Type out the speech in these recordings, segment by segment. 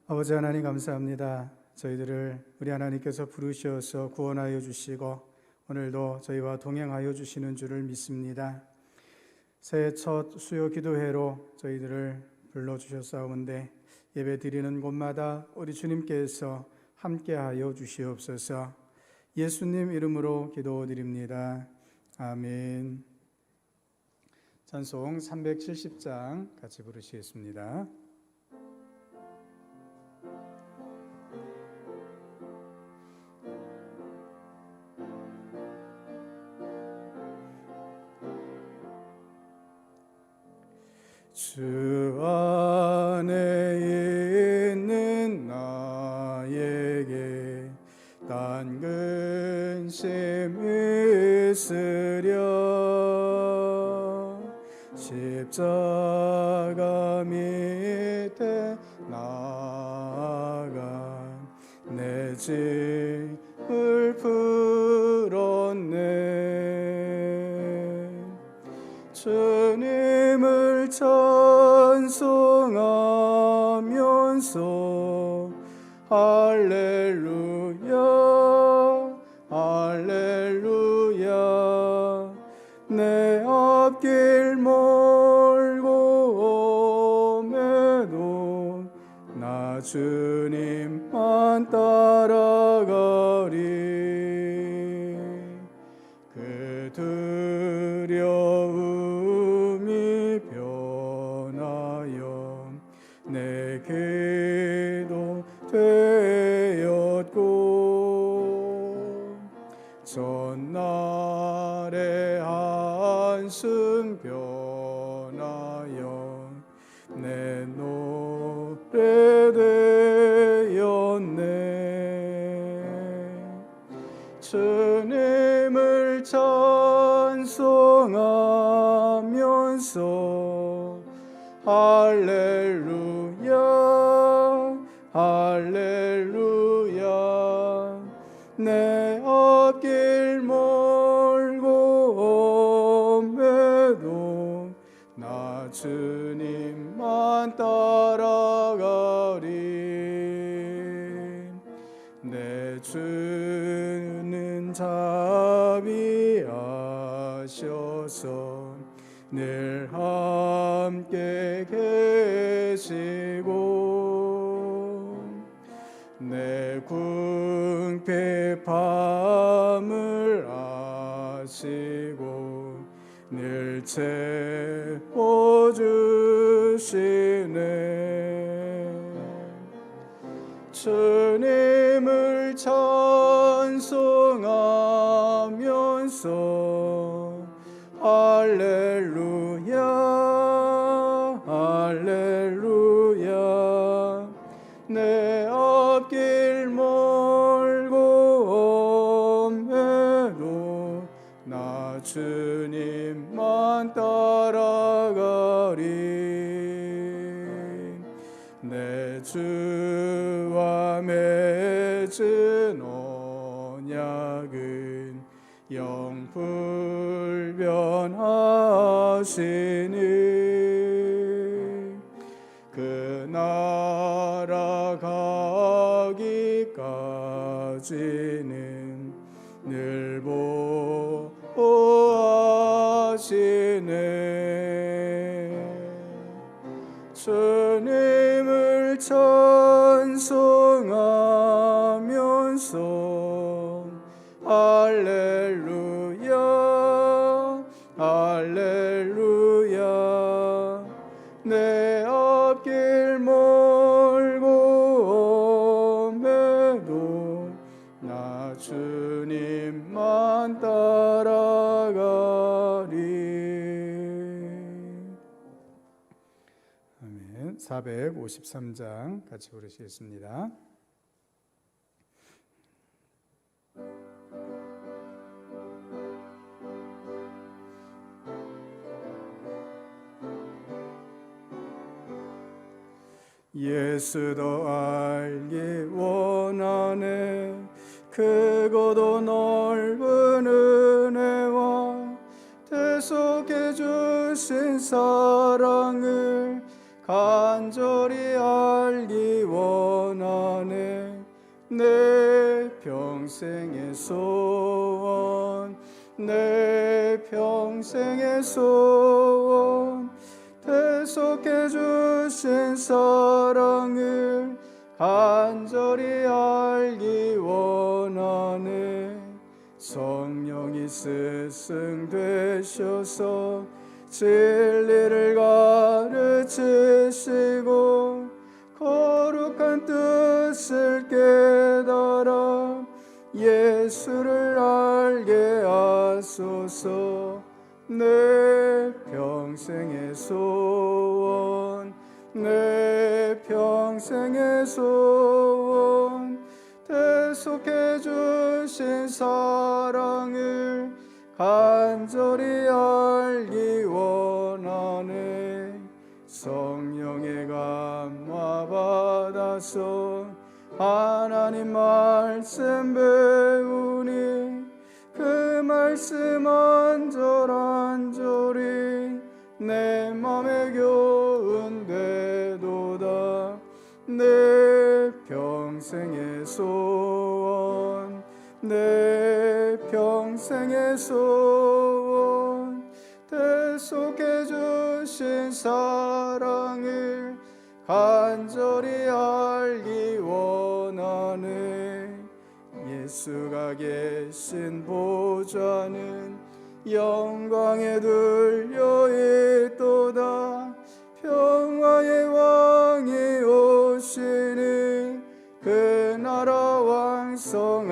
아버지 하나님 감사합니다. 저희들을 우리 하나님께서 부르셔서 구원하여 주시고 오늘도 저희와 동행하여 주시는 줄을 믿습니다. 새해 첫 수요 기도회로 저희들을 불러주셨사온데 예배 드리는 곳마다 우리 주님께서 함께하여 주시옵소서. 예수님 이름으로 기도드립니다. 아멘. 찬송 370장 같이 부르시겠습니다. 주 안에 있는 나에게 단 근심 있으랴. 십자가 밑에 나아가 내 짐을 풀었네. 주님을 찬송하면서 할렐루야 할렐루야. 내 앞길 멀고 옴에도 나 주님만 따라가리. 그 두려움이 변하여 내 기도 되었고, 전날의 한숨 변하여 내 노래 되었네. 주님을 찬송하면서 할렐루야 할렐루야. 내 앞길 멀고 옴에도 나 주님만 따라가리. 내 주는 자비하셔서 늘 함께 계시고, 내 궁핍함을 아시고 늘 채워주시네. 주님을 찬송하면서 할렐루야 할렐루야. 내 앞길 멀고 옴에도 나 주님만 따라가리. 내 주와 맺은 언약은 영불변하시니, 그 나라 가기까지는 늘 보호하시네. 주님을 찬송하면서 할렐루야 할렐루야. 내 앞길 멀고 옴에도 나 주님만 따라가리. 아멘. 453장 같이 부르시겠습니다. 예수도 알기 원하네. 크고도 넓은 은혜와 대속해 주신 사랑을 간절히 알기 원하네. 평생의 소원 내 평생의 소원 대속해 주신 사랑을 간절히 알기 원하네. 성령이 스승되셔서 진리를 가르치시고 거룩한 뜻을 깨달아 예수를 알게 하소서. 내 평생의 소원 내 평생의 소원 대속해 주신 사랑을 간절히 알기 원하네. 성령의 감화 받아서 하나님 말씀 배우니 그 말씀 안절안절이 내 맘에 교훈되도다. 내 평생의 소원 내 평생의 소원 대속해 주신 사랑을 간절히 알기 원하네. 예수가 계신 보좌는 영광에 들려 있도다. 평화의 왕이 오시니 그 나라 왕성하도다.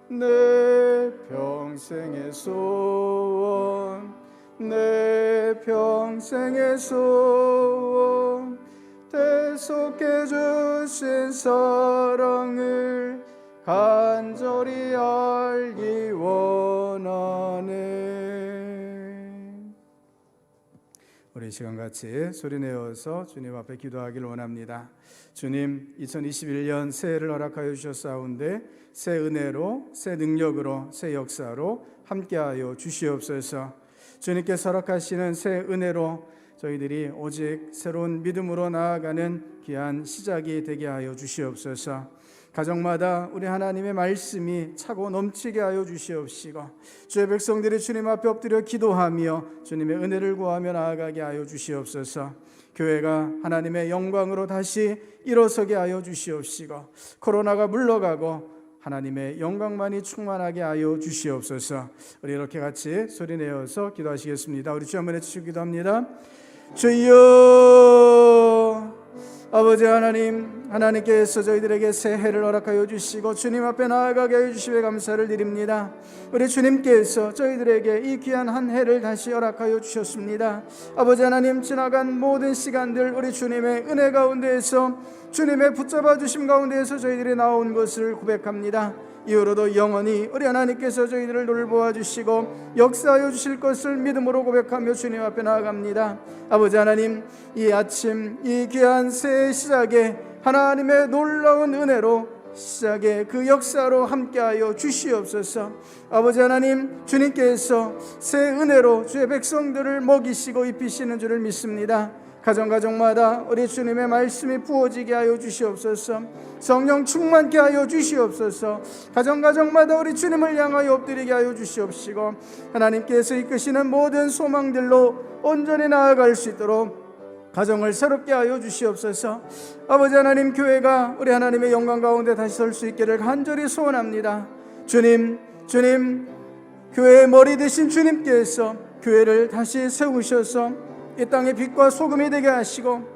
내 평생의 소원 내 평생의 소원 대속해 주신 사랑을 간절히 알기 원하네. 우리 시간같이 소리내어서 주님 앞에 기도하길 원합니다. 주님, 2021년 새해를 허락하여 주셨사온데 새 은혜로 새 능력으로 새 역사로 함께하여 주시옵소서. 주님께서 허락하시는 새 은혜로 저희들이 오직 새로운 믿음으로 나아가는 귀한 시작이 되게 하여 주시옵소서. 가정마다 우리 하나님의 말씀이 차고 넘치게 하여 주시옵시고 주의 백성들이 주님 앞에 엎드려 기도하며 주님의 은혜를 구하며 나아가게 하여 주시옵소서. 교회가 하나님의 영광으로 다시 일어서게 하여 주시옵시고 코로나가 물러가고 하나님의 영광만이 충만하게 하여 주시옵소서. 우리 이렇게 같이 소리내어서 기도하시겠습니다. 우리 주 한번 해주시고 기도합니다. 주여, 아버지 하나님, 하나님께서 저희들에게 새해를 허락하여 주시고 주님 앞에 나아가게 하여 주시며 감사를 드립니다. 우리 주님께서 저희들에게 이 귀한 한 해를 다시 허락하여 주셨습니다. 아버지 하나님, 지나간 모든 시간들 우리 주님의 은혜 가운데에서 주님의 붙잡아 주심 가운데에서 저희들이 나온 것을 고백합니다. 이후로도 영원히 우리 하나님께서 저희들을 돌보아 주시고 역사하여 주실 것을 믿음으로 고백하며 주님 앞에 나아갑니다. 아버지 하나님, 이 아침 이 귀한 새해 시작에 하나님의 놀라운 은혜로 시작의 그 역사로 함께하여 주시옵소서. 아버지 하나님, 주님께서 새 은혜로 주의 백성들을 먹이시고 입히시는 줄을 믿습니다. 가정마다 우리 주님의 말씀이 부어지게 하여 주시옵소서. 성령 충만케 하여 주시옵소서. 가정마다 우리 주님을 향하여 엎드리게 하여 주시옵시고 하나님께서 이끄시는 모든 소망들로 온전히 나아갈 수 있도록 가정을 새롭게 하여 주시옵소서. 아버지 하나님, 교회가 우리 하나님의 영광 가운데 다시 설 수 있기를 간절히 소원합니다. 주님, 교회의 머리 되신 주님께서 교회를 다시 세우셔서 이 땅의 빛과 소금이 되게 하시고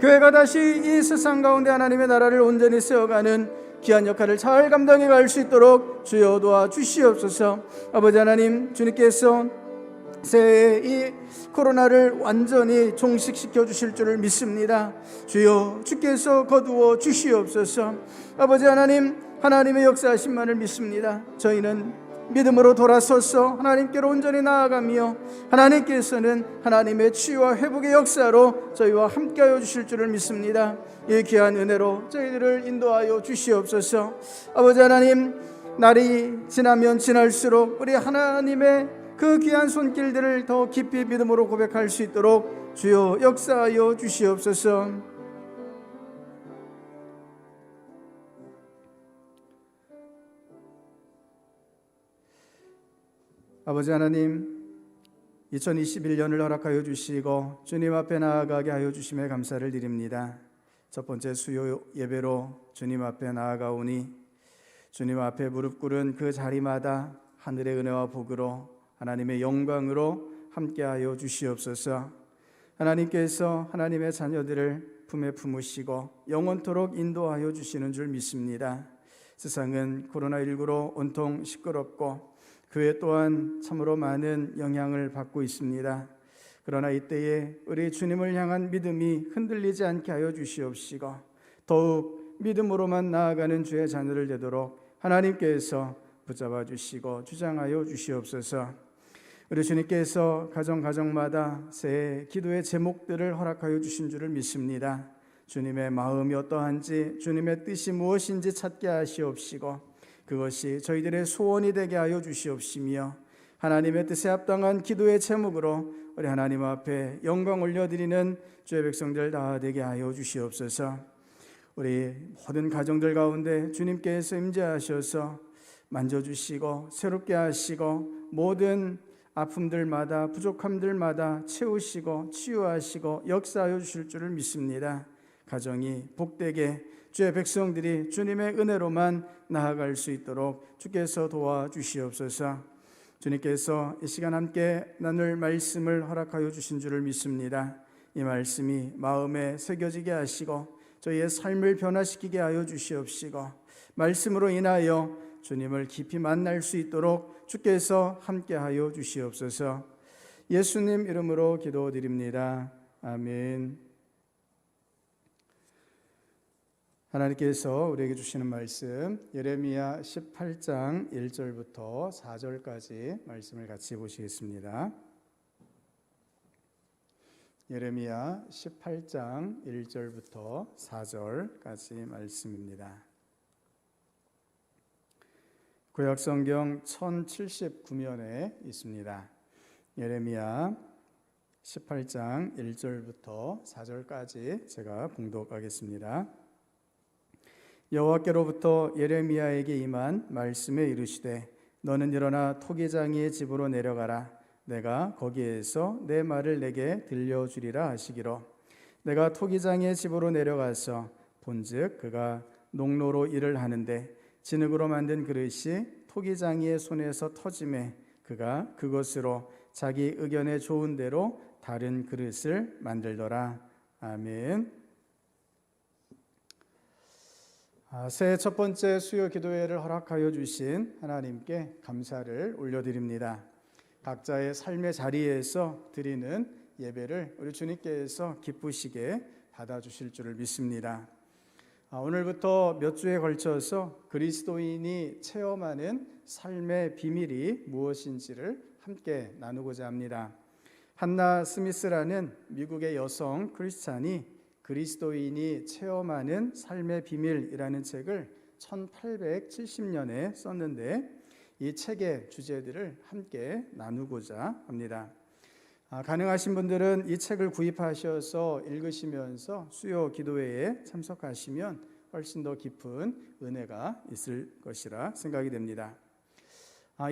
교회가 다시 이 세상 가운데 하나님의 나라를 온전히 세워가는 귀한 역할을 잘 감당해 갈 수 있도록 주여 도와주시옵소서. 아버지 하나님, 주님께서 새해 이 코로나를 완전히 종식시켜 주실 줄을 믿습니다. 주여, 주께서 거두어 주시옵소서. 아버지 하나님, 하나님의 역사하심만을 믿습니다. 저희는 믿음으로 돌아서서 하나님께로 온전히 나아가며 하나님께서는 하나님의 치유와 회복의 역사로 저희와 함께하여 주실 줄을 믿습니다. 이 귀한 은혜로 저희들을 인도하여 주시옵소서. 아버지 하나님, 날이 지나면 지날수록 우리 하나님의 그 귀한 손길들을 더 깊이 믿음으로 고백할 수 있도록 주여 역사하여 주시옵소서. 아버지 하나님, 2021년을 허락하여 주시고 주님 앞에 나아가게 하여 주심에 감사를 드립니다. 첫 번째 수요 예배로 주님 앞에 나아가오니 주님 앞에 무릎 꿇은 그 자리마다 하늘의 은혜와 복으로 하나님의 영광으로 함께하여 주시옵소서. 하나님께서 하나님의 자녀들을 품에 품으시고 영원토록 인도하여 주시는 줄 믿습니다. 세상은 코로나19로 온통 시끄럽고 교회 또한 참으로 많은 영향을 받고 있습니다. 그러나 이때에 우리 주님을 향한 믿음이 흔들리지 않게 하여 주시옵시고 더욱 믿음으로만 나아가는 주의 자녀를 되도록 하나님께서 붙잡아 주시고 주장하여 주시옵소서. 우리 주님께서 가정마다 새 기도의 제목들을 허락하여 주신 줄을 믿습니다. 주님의 마음이 어떠한지, 주님의 뜻이 무엇인지 찾게 하시옵시고 그것이 저희들의 소원이 되게 하여 주시옵시며 하나님의 뜻에 합당한 기도의 제목으로 우리 하나님 앞에 영광 올려드리는 주의 백성들 다 되게 하여 주시옵소서. 우리 모든 가정들 가운데 주님께서 임재하셔서 만져주시고 새롭게 하시고 모든 아픔들마다 부족함들마다 채우시고 치유하시고 역사하여 주실 줄을 믿습니다. 가정이 복되게 주의 백성들이 주님의 은혜로만 나아갈 수 있도록 주께서 도와주시옵소서. 주님께서 이 시간 함께 나눌 말씀을 허락하여 주신 줄을 믿습니다. 이 말씀이 마음에 새겨지게 하시고 저희의 삶을 변화시키게 하여 주시옵시고 말씀으로 인하여 주님을 깊이 만날 수 있도록 주께서 함께하여 주시옵소서. 예수님 이름으로 기도드립니다. 아멘. 하나님께서 우리에게 주시는 말씀 예레미야 18장 1절부터 4절까지 말씀을 같이 보시겠습니다. 예레미야 18장 1절부터 4절까지 말씀입니다. 구약성경 1079면에 있습니다. 예레미야 18장 1절부터 4절까지 제가 봉독하겠습니다. 여호와께로부터 예레미야에게 임한 말씀에 이르시되 너는 일어나 토기장이의 집으로 내려가라. 내가 거기에서 내 말을 내게 들려주리라 하시기로 내가 토기장이의 집으로 내려가서 본즉 그가 농로로 일을 하는데 진흙으로 만든 그릇이 토기장이의 손에서 터짐에 그가 그것으로 자기 의견에 좋은 대로 다른 그릇을 만들더라. 아멘. 새해 첫 번째 수요 기도회를 허락하여 주신 하나님께 감사를 올려드립니다. 각자의 삶의 자리에서 드리는 예배를 우리 주님께서 기쁘시게 받아주실 줄을 믿습니다. 오늘부터 몇 주에 걸쳐서 그리스도인이 체험하는 삶의 비밀이 무엇인지를 함께 나누고자 합니다. 한나 스미스라는 미국의 여성 크리스찬이 그리스도인이 체험하는 삶의 비밀이라는 책을 1870년에 썼는데 이 책의 주제들을 함께 나누고자 합니다. 가능하신 분들은 이 책을 구입하셔서 읽으시면서 수요 기도회에 참석하시면 훨씬 더 깊은 은혜가 있을 것이라 생각이 됩니다.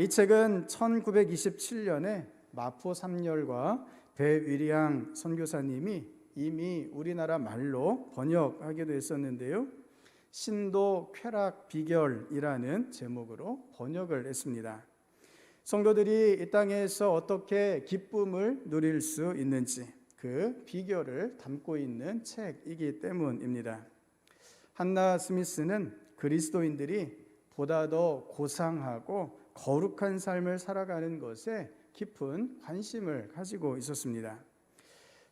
이 책은 1927년에 마포 삼열과 배위리양 선교사님이 이미 우리나라 말로 번역하기도 했었는데요. 신도 쾌락 비결이라는 제목으로 번역을 했습니다. 성도들이 이 땅에서 어떻게 기쁨을 누릴 수 있는지 그 비결을 담고 있는 책이기 때문입니다. 한나 스미스는 그리스도인들이 보다 더 고상하고 거룩한 삶을 살아가는 것에 깊은 관심을 가지고 있었습니다.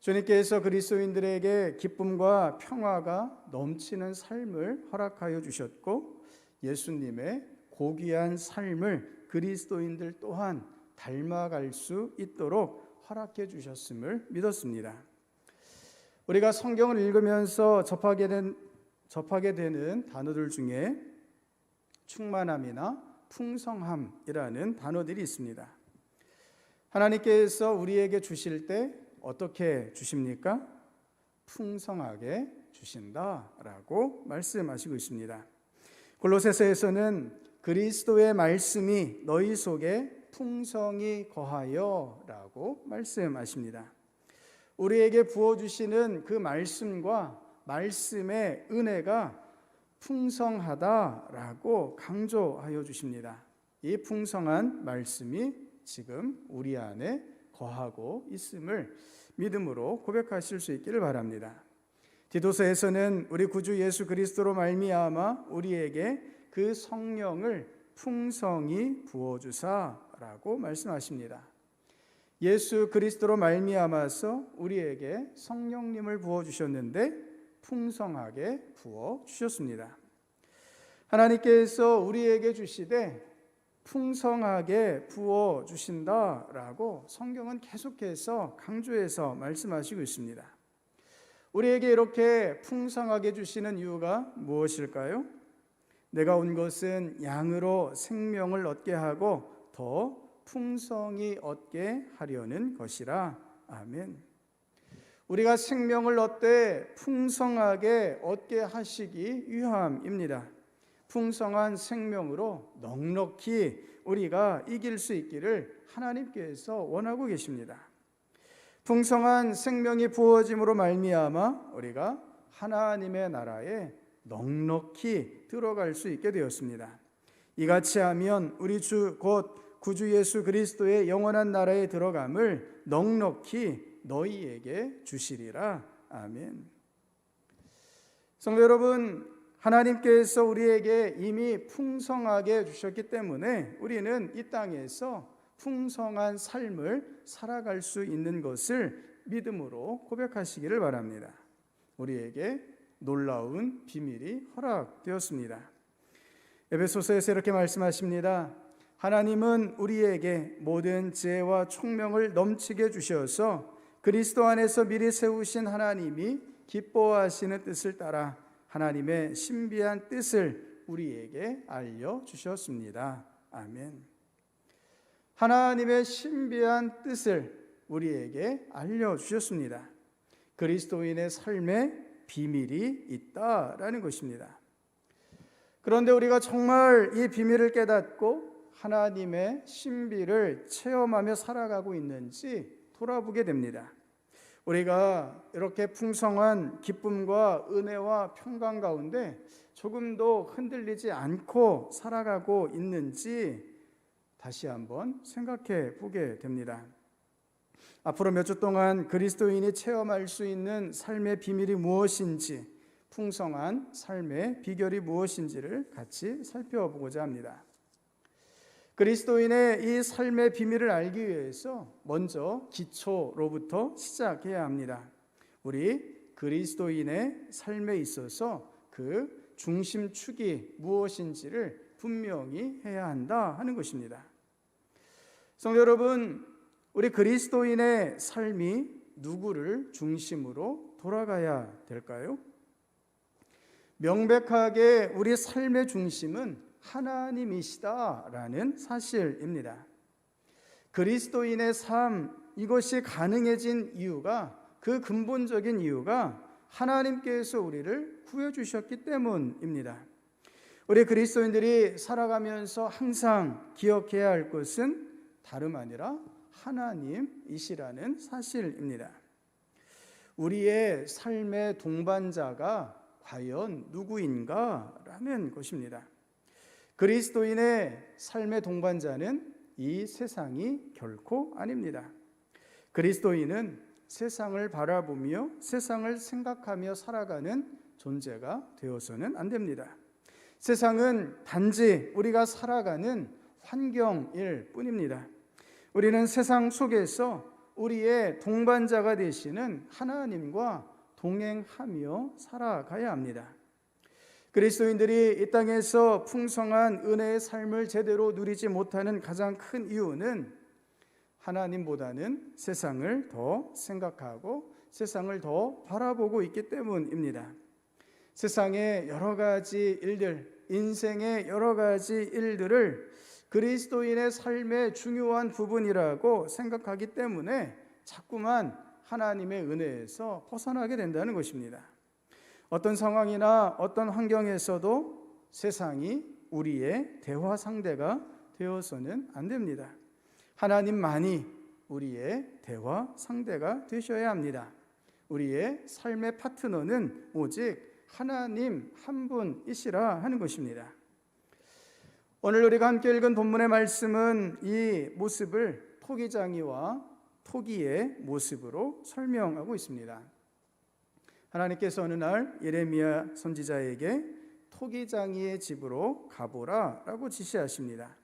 주님께서 그리스도인들에게 기쁨과 평화가 넘치는 삶을 허락하여 주셨고 예수님의 고귀한 삶을 그리스도인들 또한 닮아갈 수 있도록 허락해 주셨음을 믿었습니다. 우리가 성경을 읽으면서 접하게 되는 단어들 중에 충만함이나 풍성함이라는 단어들이 있습니다. 하나님께서 우리에게 주실 때 어떻게 주십니까? 풍성하게 주신다라고 말씀하시고 있습니다. 골로새서에서는 그리스도의 말씀이 너희 속에 풍성히 거하여 라고 말씀하십니다. 우리에게 부어주시는 그 말씀과 말씀의 은혜가 풍성하다라고 강조하여 주십니다. 이 풍성한 말씀이 지금 우리 안에 거하고 있음을 믿음으로 고백하실 수 있기를 바랍니다. 디도서에서는 우리 구주 예수 그리스도로 말미암아 우리에게 그 성령을 풍성히 부어주사라고 말씀하십니다. 예수 그리스도로 말미암아서 우리에게 성령님을 부어주셨는데 풍성하게 부어주셨습니다. 하나님께서 우리에게 주시되 풍성하게 부어주신다라고 성경은 계속해서 강조해서 말씀하시고 있습니다. 우리에게 이렇게 풍성하게 주시는 이유가 무엇일까요? 내가 온 것은 양으로 생명을 얻게 하고 더 풍성히 얻게 하려는 것이라. 아멘. 우리가 생명을 얻되 풍성하게 얻게 하시기 위함입니다. 풍성한 생명으로 넉넉히 우리가 이길 수 있기를 하나님께서 원하고 계십니다. 풍성한 생명이 부어짐으로 말미암아 우리가 하나님의 나라에 넉넉히 들어갈 수 있게 되었습니다. 이같이 하면 우리 주 곧 구주 예수 그리스도의 영원한 나라에 들어감을 넉넉히 너희에게 주시리라. 아멘. 성도 여러분, 하나님께서 우리에게 이미 풍성하게 주셨기 때문에 우리는 이 땅에서 풍성한 삶을 살아갈 수 있는 것을 믿음으로 고백하시기를 바랍니다. 우리에게 놀라운 비밀이 허락되었습니다. 에베소서에서 이렇게 말씀하십니다. 하나님은 우리에게 모든 지혜와 총명을 넘치게 주셔서 그리스도 안에서 미리 세우신 하나님이 기뻐하시는 뜻을 따라 하나님의 신비한 뜻을 우리에게 알려주셨습니다. 아멘. 하나님의 신비한 뜻을 우리에게 알려주셨습니다. 그리스도인의 삶에 비밀이 있다라는 것입니다. 그런데 우리가 정말 이 비밀을 깨닫고 하나님의 신비를 체험하며 살아가고 있는지 돌아보게 됩니다. 우리가 이렇게 풍성한 기쁨과 은혜와 평강 가운데 조금도 흔들리지 않고 살아가고 있는지 다시 한번 생각해 보게 됩니다. 앞으로 몇 주 동안 그리스도인이 체험할 수 있는 삶의 비밀이 무엇인지, 풍성한 삶의 비결이 무엇인지를 같이 살펴보고자 합니다. 그리스도인의 이 삶의 비밀을 알기 위해서 먼저 기초로부터 시작해야 합니다. 우리 그리스도인의 삶에 있어서 그 중심축이 무엇인지를 분명히 해야 한다 하는 것입니다. 성도 여러분, 우리 그리스도인의 삶이 누구를 중심으로 돌아가야 될까요? 명백하게 우리 삶의 중심은 하나님이시다라는 사실입니다. 그리스도인의 삶, 이것이 가능해진 이유가, 그 근본적인 이유가 하나님께서 우리를 구해주셨기 때문입니다. 우리 그리스도인들이 살아가면서 항상 기억해야 할 것은 다름 아니라 하나님이시라는 사실입니다. 우리의 삶의 동반자가 과연 누구인가? 라는 것입니다. 그리스도인의 삶의 동반자는 이 세상이 결코 아닙니다. 그리스도인은 세상을 바라보며 세상을 생각하며 살아가는 존재가 되어서는 안 됩니다. 세상은 단지 우리가 살아가는 환경일 뿐입니다. 우리는 세상 속에서 우리의 동반자가 되시는 하나님과 동행하며 살아가야 합니다. 그리스도인들이 이 땅에서 풍성한 은혜의 삶을 제대로 누리지 못하는 가장 큰 이유는 하나님보다는 세상을 더 생각하고 세상을 더 바라보고 있기 때문입니다. 세상의 여러 가지 일들, 인생의 여러 가지 일들을 그리스도인의 삶의 중요한 부분이라고 생각하기 때문에 자꾸만 하나님의 은혜에서 벗어나게 된다는 것입니다. 어떤 상황이나 어떤 환경에서도 세상이 우리의 대화 상대가 되어서는 안 됩니다. 하나님만이 우리의 대화 상대가 되셔야 합니다. 우리의 삶의 파트너는 오직 하나님 한 분이시라 하는 것입니다. 오늘 우리가 함께 읽은 본문의 말씀은 이 모습을 토기장이와 토기의 모습으로 설명하고 있습니다. 하나님께서 어느 날 예레미야 선지자에게 토기장이의 집으로 가보라 라고 지시하십니다.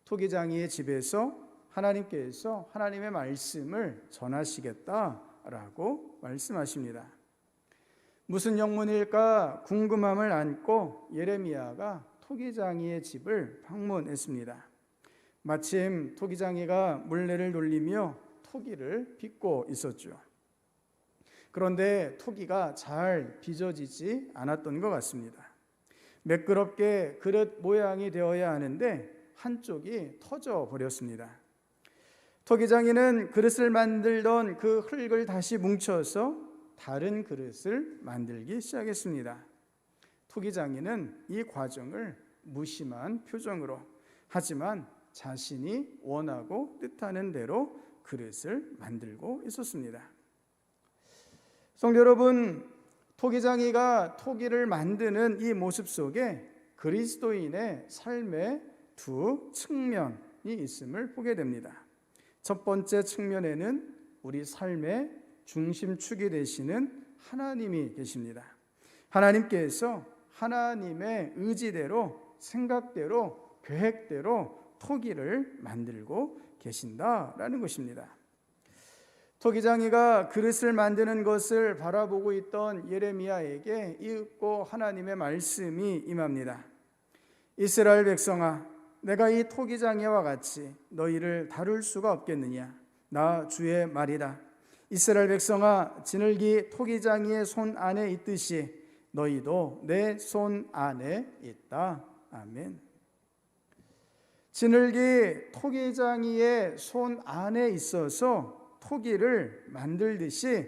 토기장이의 집에서 하나님께서 하나님의 말씀을 전하시겠다라고 말씀하십니다. 무슨 영문일까 궁금함을 안고 예레미야가 토기장이의 집을 방문했습니다. 마침 토기장이가 물레를 돌리며 토기를 빚고 있었죠. 그런데 토기가 잘 빚어지지 않았던 것 같습니다. 매끄럽게 그릇 모양이 되어야 하는데 한쪽이 터져 버렸습니다. 토기장이는 그릇을 만들던 그 흙을 다시 뭉쳐서 다른 그릇을 만들기 시작했습니다. 토기장이는 이 과정을 무심한 표정으로, 하지만 자신이 원하고 뜻하는 대로 그릇을 만들고 있었습니다. 성도 여러분, 토기장이가 토기를 만드는 이 모습 속에 그리스도인의 삶의 두 측면이 있음을 보게 됩니다. 첫 번째 측면에는 우리 삶의 중심축이 되시는 하나님이 계십니다. 하나님께서 하나님의 의지대로, 생각대로, 계획대로 토기를 만들고 계신다라는 것입니다. 토기장이가 그릇을 만드는 것을 바라보고 있던 예레미야에게 이윽고 하나님의 말씀이 임합니다. 이스라엘 백성아, 내가 이 토기장이와 같이 너희를 다룰 수가 없겠느냐? 나 주의 말이다. 이스라엘 백성아, 지늘기 토기장이의 손 안에 있듯이 너희도 내 손 안에 있다. 아멘. 지늘기 토기장이의 손 안에 있어서 토기를 만들듯이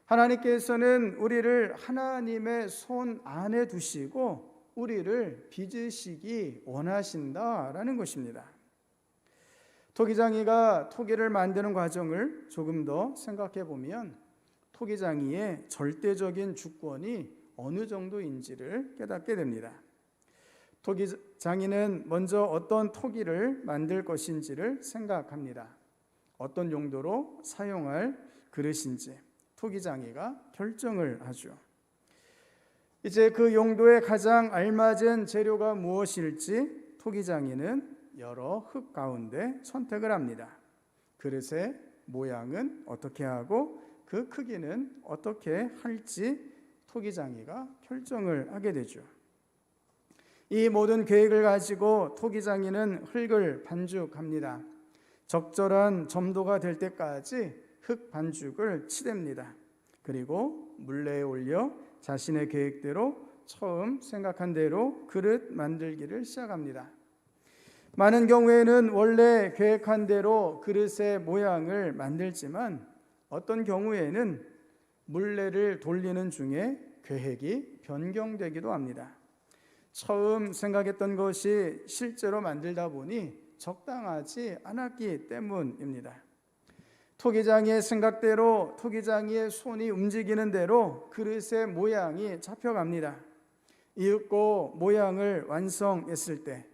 하나님께서는 우리를 하나님의 손 안에 두시고 우리를 빚으시기 원하신다라는 것입니다. 토기장이가 토기를 만드는 과정을 조금 더 생각해 보면 토기장이의 절대적인 주권이 어느 정도인지를 깨닫게 됩니다. 토기장이는 먼저 어떤 토기를 만들 것인지를 생각합니다. 어떤 용도로 사용할 그릇인지 토기장이가 결정을 하죠. 이제 그 용도에 가장 알맞은 재료가 무엇일지 토기장이는 여러 흙 가운데 선택을 합니다. 그릇의 모양은 어떻게 하고 그 크기는 어떻게 할지 토기장이가 결정을 하게 되죠. 이 모든 계획을 가지고 토기장이는 흙을 반죽합니다. 적절한 점도가 될 때까지 흙 반죽을 치댑니다. 그리고 물레에 올려 자신의 계획대로 처음 생각한 대로 그릇 만들기를 시작합니다. 많은 경우에는 원래 계획한 대로 그릇의 모양을 만들지만 어떤 경우에는 물레를 돌리는 중에 계획이 변경되기도 합니다. 처음 생각했던 것이 실제로 만들다 보니 적당하지 않았기 때문입니다. 토기장이의 생각대로 토기장이의 손이 움직이는 대로 그릇의 모양이 잡혀갑니다. 이윽고 모양을 완성했을 때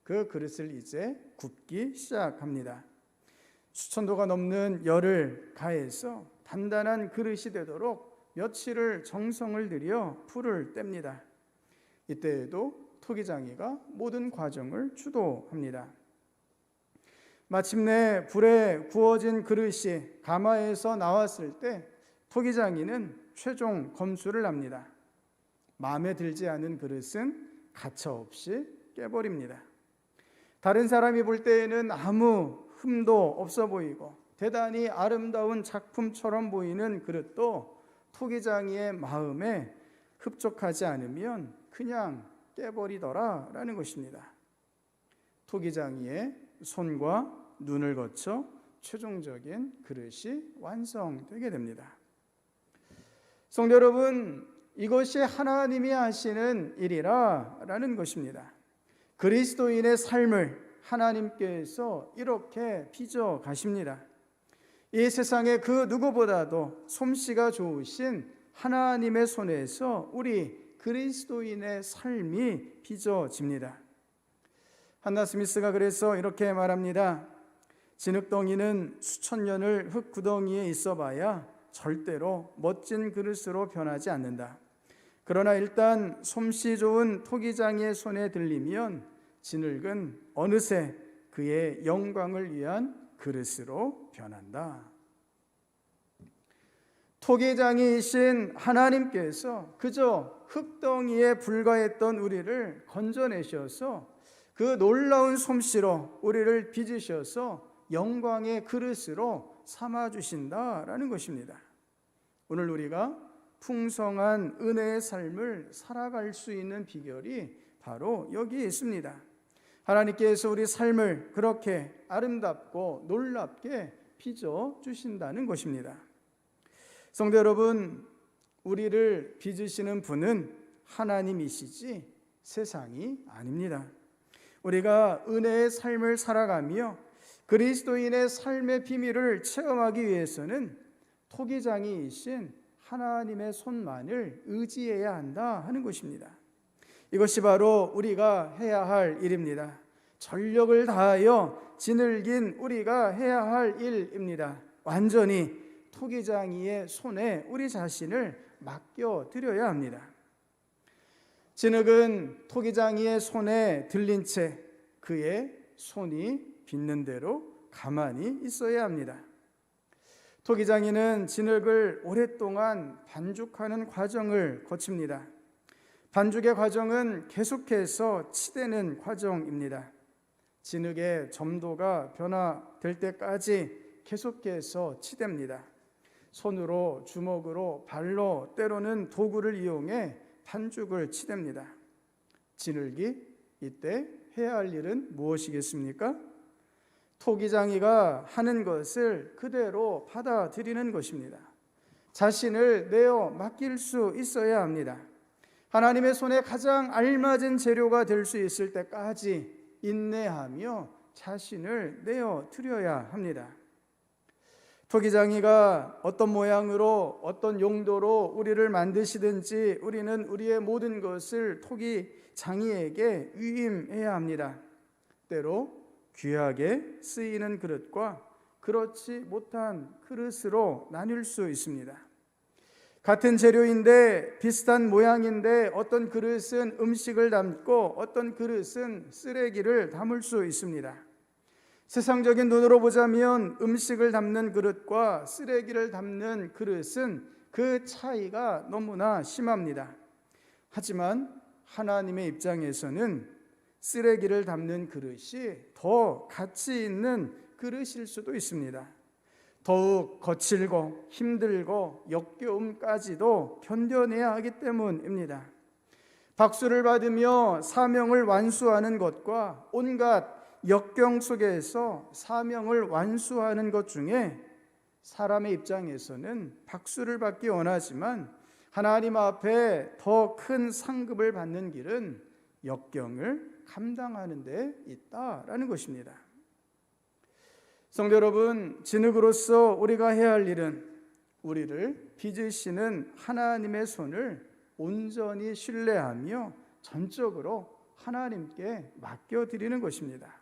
그 그릇을 이제 굽기 시작합니다. 수천도가 넘는 열을 가해서 단단한 그릇이 되도록 며칠을 정성을 들여 풀을 뗍니다. 이때에도 토기장이가 모든 과정을 주도합니다. 마침내 불에 구워진 그릇이 가마에서 나왔을 때 토기장이는 최종 검수를 합니다. 마음에 들지 않은 그릇은 가차없이 깨버립니다. 다른 사람이 볼 때에는 아무 흠도 없어 보이고 대단히 아름다운 작품처럼 보이는 그릇도 토기장이의 마음에 흡족하지 않으면 그냥 깨버리더라라는 것입니다. 토기장이의 손과 눈을 거쳐 최종적인 그릇이 완성되게 됩니다. 성도 여러분, 이것이 하나님이 하시는 일이라는 것입니다. 그리스도인의 삶을 하나님께서 이렇게 빚어 가십니다. 이 세상에 그 누구보다도 솜씨가 좋으신 하나님의 손에서 우리 그리스도인의 삶이 빚어집니다. 한나 스미스가 그래서 이렇게 말합니다. 진흙덩이는 수천 년을 흙구덩이에 있어봐야 절대로 멋진 그릇으로 변하지 않는다. 그러나 일단 솜씨 좋은 토기장이의 손에 들리면 진흙은 어느새 그의 영광을 위한 그릇으로 변한다. 토기장이신 하나님께서 그저 흙덩이에 불과했던 우리를 건져내셔서 그 놀라운 솜씨로 우리를 빚으셔서 영광의 그릇으로 삼아주신다라는 것입니다. 오늘 우리가 풍성한 은혜의 삶을 살아갈 수 있는 비결이 바로 여기에 있습니다. 하나님께서 우리 삶을 그렇게 아름답고 놀랍게 빚어주신다는 것입니다. 성도 여러분, 우리를 빚으시는 분은 하나님이시지 세상이 아닙니다. 우리가 은혜의 삶을 살아가며 그리스도인의 삶의 비밀을 체험하기 위해서는 토기장이이신 하나님의 손만을 의지해야 한다 하는 것입니다. 이것이 바로 우리가 해야 할 일입니다. 전력을 다하여 지늘긴 우리가 해야 할 일입니다. 완전히 토기장이의 손에 우리 자신을 맡겨드려야 합니다. 진흙은 토기장이의 손에 들린 채 그의 손이 빚는 대로 가만히 있어야 합니다. 토기장이는 진흙을 오랫동안 반죽하는 과정을 거칩니다. 반죽의 과정은 계속해서 치대는 과정입니다. 진흙의 점도가 변화될 때까지 계속해서 치댑니다. 손으로, 주먹으로, 발로, 때로는 도구를 이용해 반죽을 치댑니다. 진흙이 이때 해야 할 일은 무엇이겠습니까? 토기장이가 하는 것을 그대로 받아들이는 것입니다. 자신을 내어 맡길 수 있어야 합니다. 하나님의 손에 가장 알맞은 재료가 될 수 있을 때까지 인내하며 자신을 내어 드려야 합니다. 토기장이가 어떤 모양으로 어떤 용도로 우리를 만드시든지 우리는 우리의 모든 것을 토기장이에게 위임해야 합니다. 때로 귀하게 쓰이는 그릇과 그렇지 못한 그릇으로 나뉠 수 있습니다. 같은 재료인데 비슷한 모양인데 어떤 그릇은 음식을 담고 어떤 그릇은 쓰레기를 담을 수 있습니다. 세상적인 눈으로 보자면 음식을 담는 그릇과 쓰레기를 담는 그릇은 그 차이가 너무나 심합니다. 하지만 하나님의 입장에서는 쓰레기를 담는 그릇이 더 가치 있는 그릇일 수도 있습니다. 더욱 거칠고 힘들고 역겨움까지도 견뎌내야 하기 때문입니다. 박수를 받으며 사명을 완수하는 것과 온갖 역경 속에서 사명을 완수하는 것 중에 사람의 입장에서는 박수를 받기 원하지만 하나님 앞에 더 큰 상급을 받는 길은 역경을 감당하는 데 있다라는 것입니다. 성도 여러분, 진흙으로서 우리가 해야 할 일은 우리를 빚으시는 하나님의 손을 온전히 신뢰하며 전적으로 하나님께 맡겨드리는 것입니다.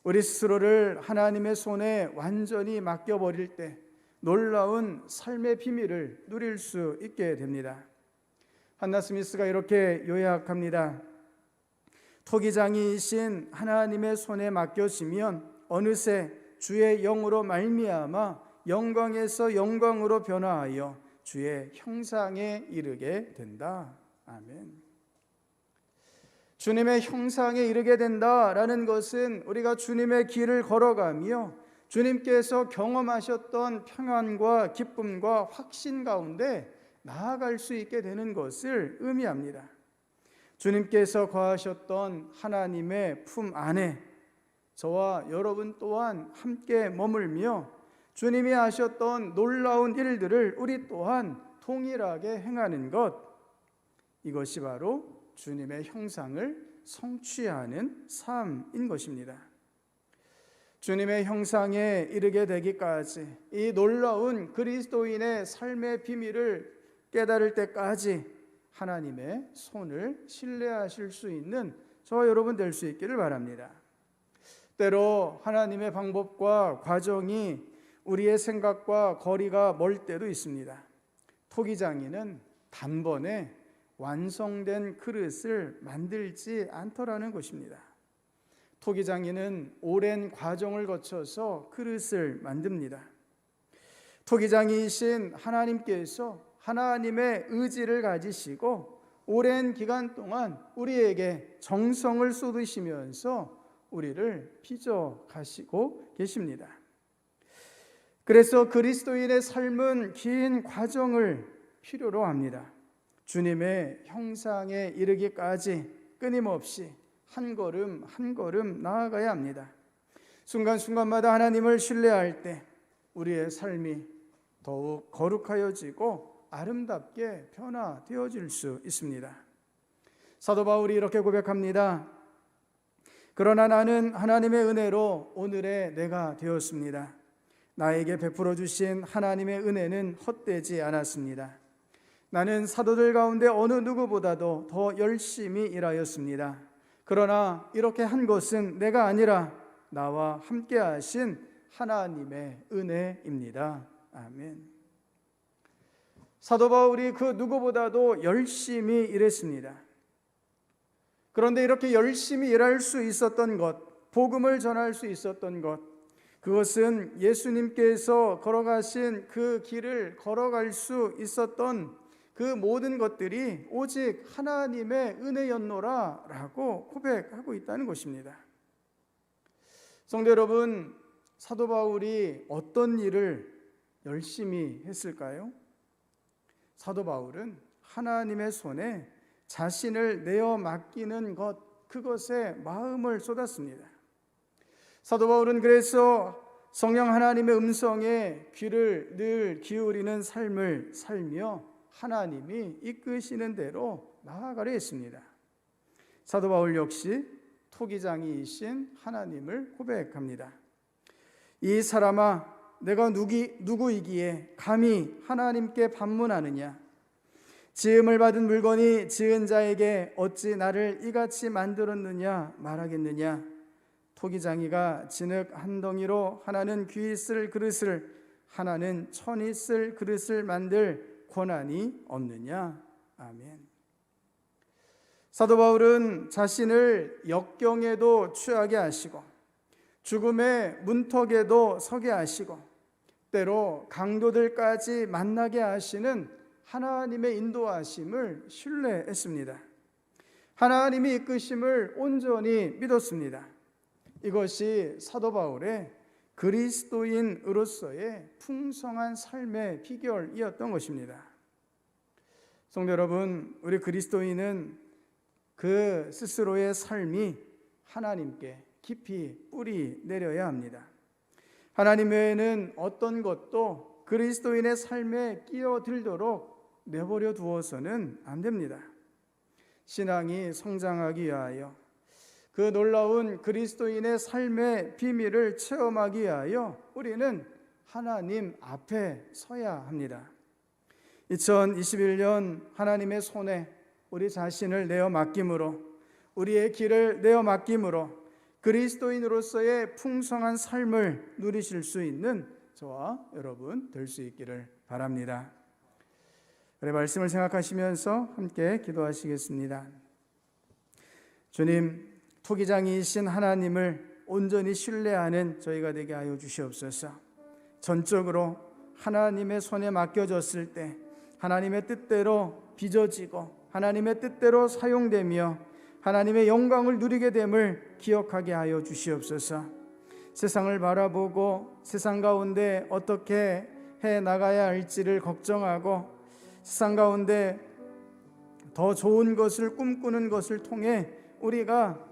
우리 스스로를 하나님의 손에 완전히 맡겨버릴 때 놀라운 삶의 비밀을 누릴 수 있게 됩니다. 한나 스미스가 이렇게 요약합니다. 토기장이이신 하나님의 손에 맡겨지면 어느새 주의 영으로 말미암아 영광에서 영광으로 변화하여 주의 형상에 이르게 된다. 아멘. 주님의 형상에 이르게 된다라는 것은 우리가 주님의 길을 걸어가며 주님께서 경험하셨던 평안과 기쁨과 확신 가운데 나아갈 수 있게 되는 것을 의미합니다. 주님께서 거하셨던 하나님의 품 안에 저와 여러분 또한 함께 머물며 주님이 하셨던 놀라운 일들을 우리 또한 동일하게 행하는 것, 이것이 바로 주님의 형상을 성취하는 삶인 것입니다. 주님의 형상에 이르게 되기까지, 이 놀라운 그리스도인의 삶의 비밀을 깨달을 때까지 하나님의 손을 신뢰하실 수 있는 저와 여러분 될 수 있기를 바랍니다. 때로 하나님의 방법과 과정이 우리의 생각과 거리가 멀 때도 있습니다. 토기장이는 단번에 완성된 그릇을 만들지 않더라는 것입니다. 토기장이는 오랜 과정을 거쳐서 그릇을 만듭니다. 토기장이신 하나님께서 하나님의 의지를 가지시고 오랜 기간 동안 우리에게 정성을 쏟으시면서 우리를 빚어 가시고 계십니다. 그래서 그리스도인의 삶은 긴 과정을 필요로 합니다. 주님의 형상에 이르기까지 끊임없이 한 걸음 한 걸음 나아가야 합니다. 순간순간마다 하나님을 신뢰할 때 우리의 삶이 더욱 거룩하여지고 아름답게 변화되어질 수 있습니다. 사도 바울이 이렇게 고백합니다. 그러나 나는 하나님의 은혜로 오늘의 내가 되었습니다. 나에게 베풀어 주신 하나님의 은혜는 헛되지 않았습니다. 나는 사도들 가운데 어느 누구보다도 더 열심히 일하였습니다. 그러나 이렇게 한 것은 내가 아니라 나와 함께 하신 하나님의 은혜입니다. 아멘. 사도 바울이 그 누구보다도 열심히 일했습니다. 그런데 이렇게 열심히 일할 수 있었던 것, 복음을 전할 수 있었던 것, 그것은 예수님께서 걸어가신 그 길을 걸어갈 수 있었던 그 모든 것들이 오직 하나님의 은혜였노라 라고 고백하고 있다는 것입니다. 성도 여러분, 사도 바울이 어떤 일을 열심히 했을까요? 사도 바울은 하나님의 손에 자신을 내어 맡기는 것, 그것에 마음을 쏟았습니다. 사도 바울은 그래서 성령 하나님의 음성에 귀를 늘 기울이는 삶을 살며 하나님이 이끄시는 대로 나아가려 했습니다. 사도 바울 역시 토기장이이신 하나님을 고백합니다. 이 사람아, 내가 누구이기에 감히 하나님께 반문하느냐? 지음을 받은 물건이 지은 자에게 어찌 나를 이같이 만들었느냐 말하겠느냐? 토기장이가 진흙 한 덩이로 하나는 귀 있을 그릇을, 하나는 천 있을 그릇을 만들 권한이 없느냐? 아멘. 사도 바울은 자신을 역경에도 취하게 하시고 죽음의 문턱에도 서게 하시고 때로 강도들까지 만나게 하시는 하나님의 인도하심을 신뢰했습니다. 하나님이 이끄심을 온전히 믿었습니다. 이것이 사도 바울의 그리스도인으로서의 풍성한 삶의 비결이었던 것입니다. 성도 여러분, 우리 그리스도인은 그 스스로의 삶이 하나님께 깊이 뿌리 내려야 합니다. 하나님 외에는 어떤 것도 그리스도인의 삶에 끼어들도록 내버려 두어서는 안 됩니다. 신앙이 성장하기 위하여, 그 놀라운 그리스도인의 삶의 비밀을 체험하기 위하여 우리는 하나님 앞에 서야 합니다. 2021년 하나님의 손에 우리 자신을 내어 맡김으로, 우리의 길을 내어 맡김으로 그리스도인으로서의 풍성한 삶을 누리실 수 있는 저와 여러분 될 수 있기를 바랍니다. 우리 말씀을 생각하시면서 함께 기도하시겠습니다. 주님, 토기장이신 하나님을 온전히 신뢰하는 저희가 되게 하여 주시옵소서. 전적으로 하나님의 손에 맡겨졌을 때 하나님의 뜻대로 빚어지고 하나님의 뜻대로 사용되며 하나님의 영광을 누리게 됨을 기억하게 하여 주시옵소서. 세상을 바라보고 세상 가운데 어떻게 해 나가야 할지를 걱정하고 세상 가운데 더 좋은 것을 꿈꾸는 것을 통해 우리가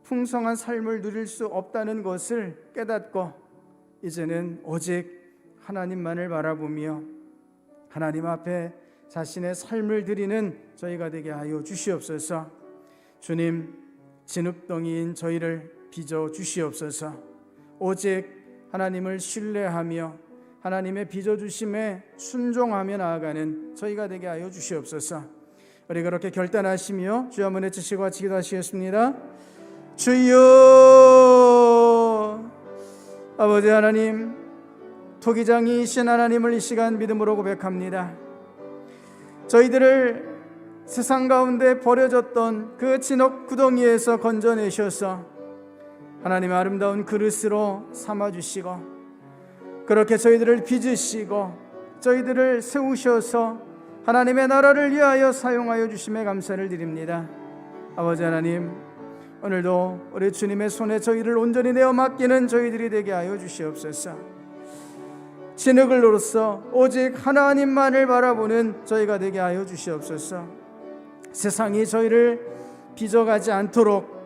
풍성한 삶을 누릴 수 없다는 것을 깨닫고 이제는 오직 하나님만을 바라보며 하나님 앞에 자신의 삶을 드리는 저희가 되게 하여 주시옵소서. 주님, 진흙덩이인 저희를 빚어 주시옵소서. 오직 하나님을 신뢰하며 하나님의 빚어 주심에 순종하며 나아가는 저희가 되게 하여 주시옵소서. 우리 그렇게 결단하시며 주여 한번 외치시고 같이 기도하시겠습니다. 주여, 아버지 하나님, 토기장이신 하나님을 이 시간 믿음으로 고백합니다. 저희들을 세상 가운데 버려졌던 그 진흙 구덩이에서 건져내셔서 하나님의 아름다운 그릇으로 삼아주시고, 그렇게 저희들을 빚으시고 저희들을 세우셔서 하나님의 나라를 위하여 사용하여 주심에 감사를 드립니다. 아버지 하나님, 오늘도 우리 주님의 손에 저희를 온전히 내어 맡기는 저희들이 되게 하여 주시옵소서. 진흙으로서 오직 하나님만을 바라보는 저희가 되게 하여 주시옵소서. 세상이 저희를 빚어가지 않도록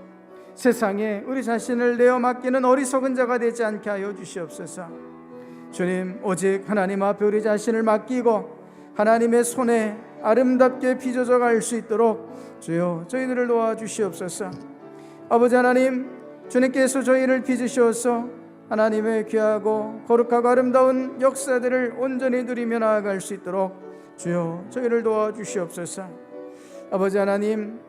세상에 우리 자신을 내어 맡기는 어리석은 자가 되지 않게 하여 주시옵소서. 주님, 오직 하나님 앞에 우리 자신을 맡기고 하나님의 손에 아름답게 빚어져 갈 수 있도록 주여 저희들을 도와주시옵소서. 아버지 하나님, 주님께서 저희를 빚으셔서 하나님의 귀하고 거룩하고 아름다운 역사들을 온전히 누리며 나아갈 수 있도록 주여 저희를 도와주시옵소서. 아버지 하나님,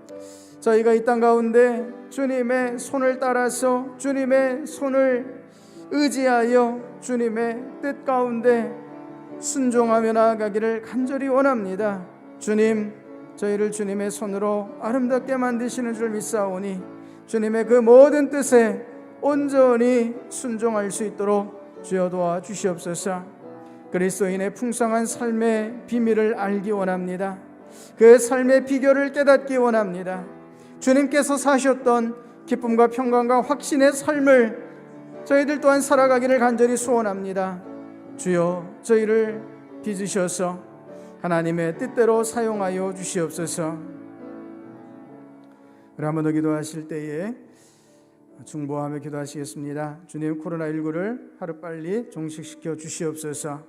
저희가 이 땅 가운데 주님의 손을 따라서 주님의 손을 의지하여 주님의 뜻 가운데 순종하며 나아가기를 간절히 원합니다. 주님, 저희를 주님의 손으로 아름답게 만드시는 줄 믿사오니 주님의 그 모든 뜻에 온전히 순종할 수 있도록 주여 도와주시옵소서. 그리스도인의 풍성한 삶의 비밀을 알기 원합니다. 그 삶의 비결을 깨닫기 원합니다. 주님께서 사셨던 기쁨과 평강과 확신의 삶을 저희들 또한 살아가기를 간절히 소원합니다. 주여, 저희를 빚으셔서 하나님의 뜻대로 사용하여 주시옵소서. 우리 한번 더 기도하실 때에 중보하며 기도하시겠습니다. 주님, 코로나19를 하루빨리 종식시켜 주시옵소서.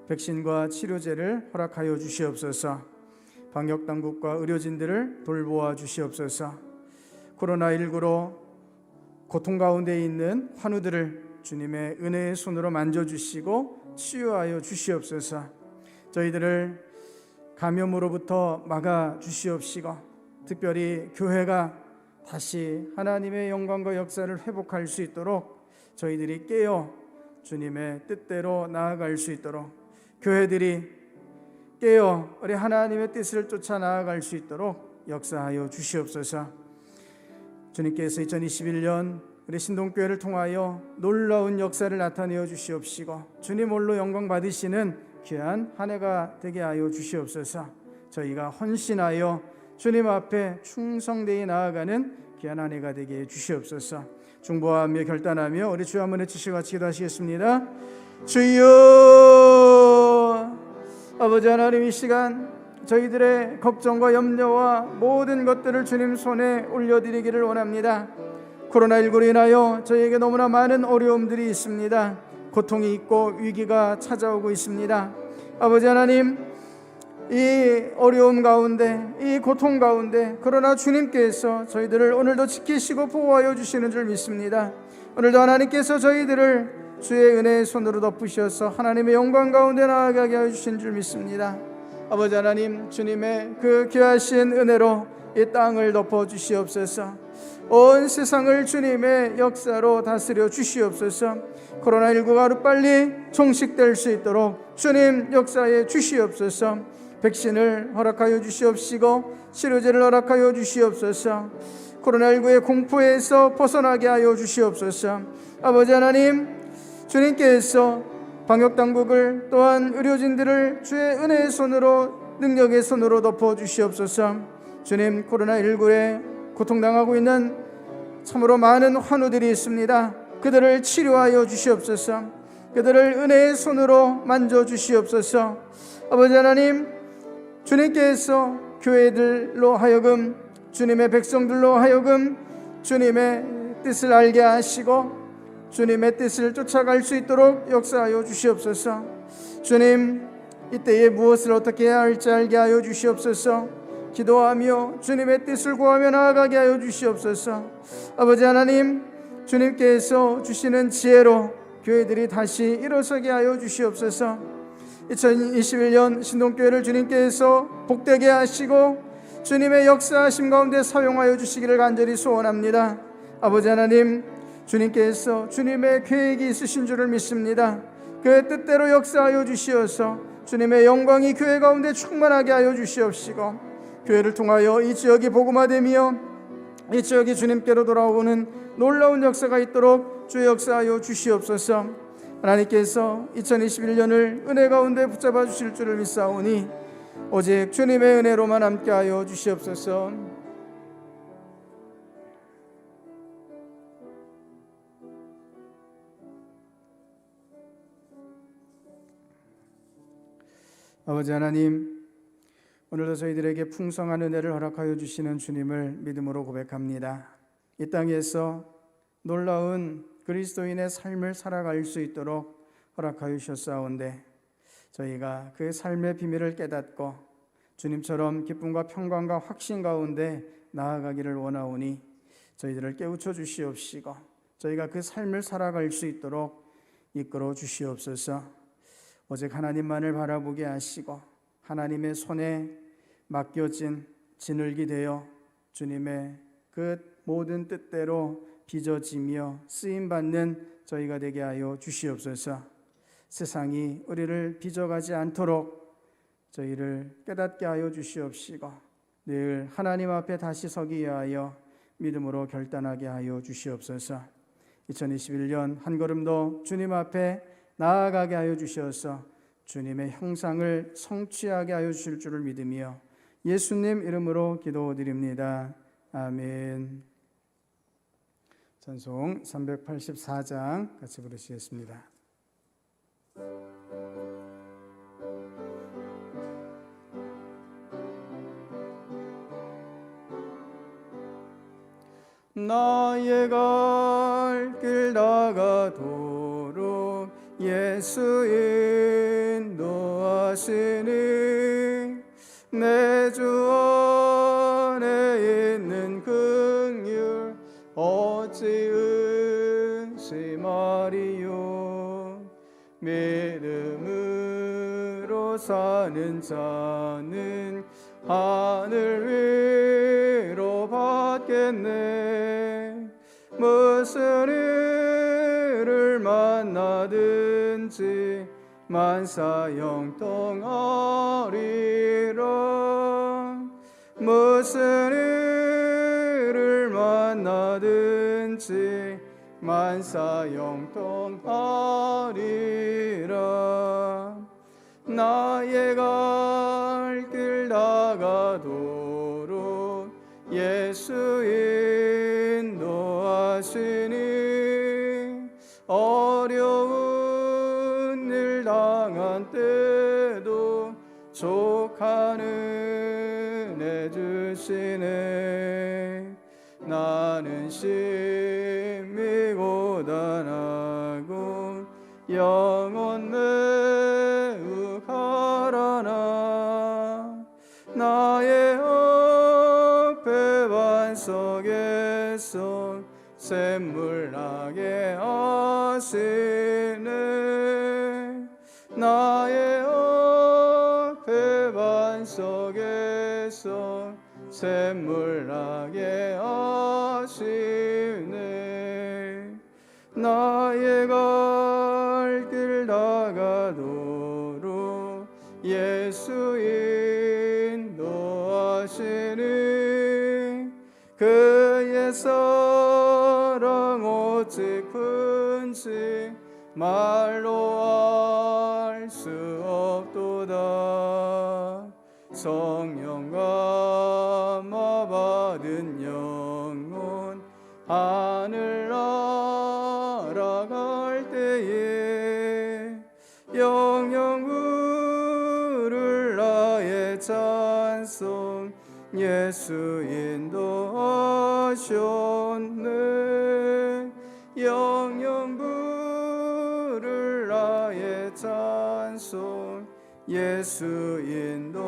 백신과 치료제를 허락하여 주시옵소서. 방역당국과 의료진들을 돌보아 주시옵소서. 코로나19로 고통 가운데 있는 환우들을 주님의 은혜의 손으로 만져주시고 치유하여 주시옵소서. 저희들을 감염으로부터 막아 주시옵시고, 특별히 교회가 다시 하나님의 영광과 역사를 회복할 수 있도록 저희들이 깨어 주님의 뜻대로 나아갈 수 있도록, 교회들이 깨어 우리 하나님의 뜻을 쫓아 나아갈 수 있도록 역사하여 주시옵소서. 주님께서 2021년 우리 신동교회를 통하여 놀라운 역사를 나타내어 주시옵시고 주님 홀로 영광 받으시는 귀한 한 해가 되게 하여 주시옵소서. 저희가 헌신하여 주님 앞에 충성되이 나아가는 귀한 한 해가 되게 해 주시옵소서. 중보하며 결단하며 우리 주 한번 외치시고 같이 기도하시겠습니다. 주여, 아버지 하나님, 이 시간 저희들의 걱정과 염려와 모든 것들을 주님 손에 올려드리기를 원합니다. 코로나19로 인하여 저희에게 너무나 많은 어려움들이 있습니다. 고통이 있고 위기가 찾아오고 있습니다. 아버지 하나님, 이 어려움 가운데, 이 고통 가운데 그러나 주님께서 저희들을 오늘도 지키시고 보호하여 주시는 줄 믿습니다. 오늘도 하나님께서 저희들을 주의 은혜의 손으로 덮으셔서 하나님의 영광 가운데 나아가게 하여 주신 줄 믿습니다. 아버지 하나님, 주님의 그 귀하신 은혜로 이 땅을 덮어 주시옵소서. 온 세상을 주님의 역사로 다스려 주시옵소서. 코로나19가 하루빨리 종식될 수 있도록 주님 역사에 주시옵소서. 백신을 허락하여 주시옵시고 치료제를 허락하여 주시옵소서. 코로나19의 공포에서 벗어나게 하여 주시옵소서. 아버지 하나님, 주님께서 방역당국을 또한 의료진들을 주의 은혜의 손으로, 능력의 손으로 덮어 주시옵소서. 주님, 코로나19에 고통당하고 있는 참으로 많은 환우들이 있습니다. 그들을 치료하여 주시옵소서. 그들을 은혜의 손으로 만져 주시옵소서. 아버지 하나님, 주님께서 교회들로 하여금, 주님의 백성들로 하여금 주님의 뜻을 알게 하시고 주님의 뜻을 쫓아갈 수 있도록 역사하여 주시옵소서. 주님, 이때에 무엇을 어떻게 해야 할지 알게 하여 주시옵소서. 기도하며 주님의 뜻을 구하며 나아가게 하여 주시옵소서. 아버지 하나님, 주님께서 주시는 지혜로 교회들이 다시 일어서게 하여 주시옵소서. 2021년 신동교회를 주님께서 복되게 하시고 주님의 역사하심 가운데 사용하여 주시기를 간절히 소원합니다. 아버지 하나님, 주님께서 주님의 계획이 있으신 줄을 믿습니다. 그의 뜻대로 역사하여 주시어서 주님의 영광이 교회 가운데 충만하게 하여 주시옵시고, 교회를 통하여 이 지역이 복음화되며 이 지역이 주님께로 돌아오는 놀라운 역사가 있도록 주 역사하여 주시옵소서. 하나님께서 2021년을 은혜 가운데 붙잡아 주실 줄을 믿사오니 오직 주님의 은혜로만 함께하여 주시옵소서. 아버지 하나님, 오늘도 저희들에게 풍성한 은혜를 허락하여 주시는 주님을 믿음으로 고백합니다. 이 땅에서 놀라운 그리스도인의 삶을 살아갈 수 있도록 허락하여 주셨사온데, 저희가 그 삶의 비밀을 깨닫고 주님처럼 기쁨과 평강과 확신 가운데 나아가기를 원하오니 저희들을 깨우쳐 주시옵시고 저희가 그 삶을 살아갈 수 있도록 이끌어 주시옵소서. 오직 하나님만을 바라보게 하시고 하나님의 손에 맡겨진 진흙이 되어 주님의 그 모든 뜻대로 빚어지며 쓰임받는 저희가 되게 하여 주시옵소서. 세상이 우리를 빚어가지 않도록 저희를 깨닫게 하여 주시옵시고 늘 하나님 앞에 다시 서기 위하여 믿음으로 결단하게 하여 주시옵소서. 2021년 한 걸음도 주님 앞에 나아가게 하여 주셔서 주님의 형상을 성취하게 하여 주실 줄을 믿으며 예수님 이름으로 기도드립니다. 아멘. 찬송 384장 같이 부르시겠습니다. 나의 갈 길 다가도록 예수 인도하시니 내 주 안에 있는 긍휼 어찌 의심하리요. 믿음으로 사는 자는 하늘 위로 받겠네. 무슨 일을 만나든지 만사 형통하리라. 무슨 일을 만나든지 만사 형통하리라. 나의 갈 길 다가도록 예수 인도하시니 어려운 일 당한 때도 족한 은혜 주시네. 나는 심히 고단하고 영혼 매우 가라나. 나의 앞에 반석에서 샘물 나게 하시네. 나의 앞에 반석에서 샘물 나게 하시네. 나의 갈 길 다가도록 예수 인도하시니 그의 사랑 어찌 큰지 말로 알 수 없도다. 성령 감화받은 영혼 하늘 날아갈 때에 영영 부를 나의 찬송 예수 인도하셨네. 영영 부를 나의 찬송 예수 인도하셨네.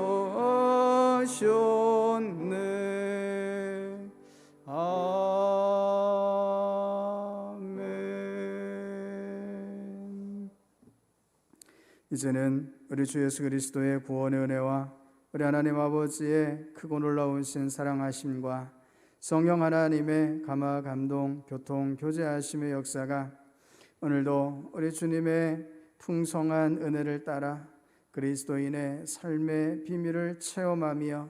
이제는 우리 주 예수 그리스도의 구원의 은혜와 우리 하나님 아버지의 크고 놀라우신 사랑하심과 성령 하나님의 감화 감동 교통 교제하심의 역사가 오늘도 우리 주님의 풍성한 은혜를 따라 그리스도인의 삶의 비밀을 체험하며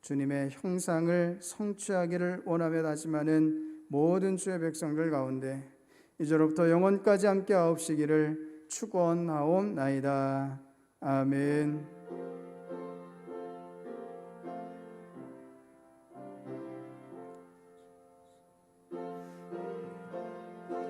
주님의 형상을 성취하기를 원하며 다짐하는 모든 주의 백성들 가운데 이제로부터 영원까지 함께 하옵시기를 축원하옵나이다. 아멘.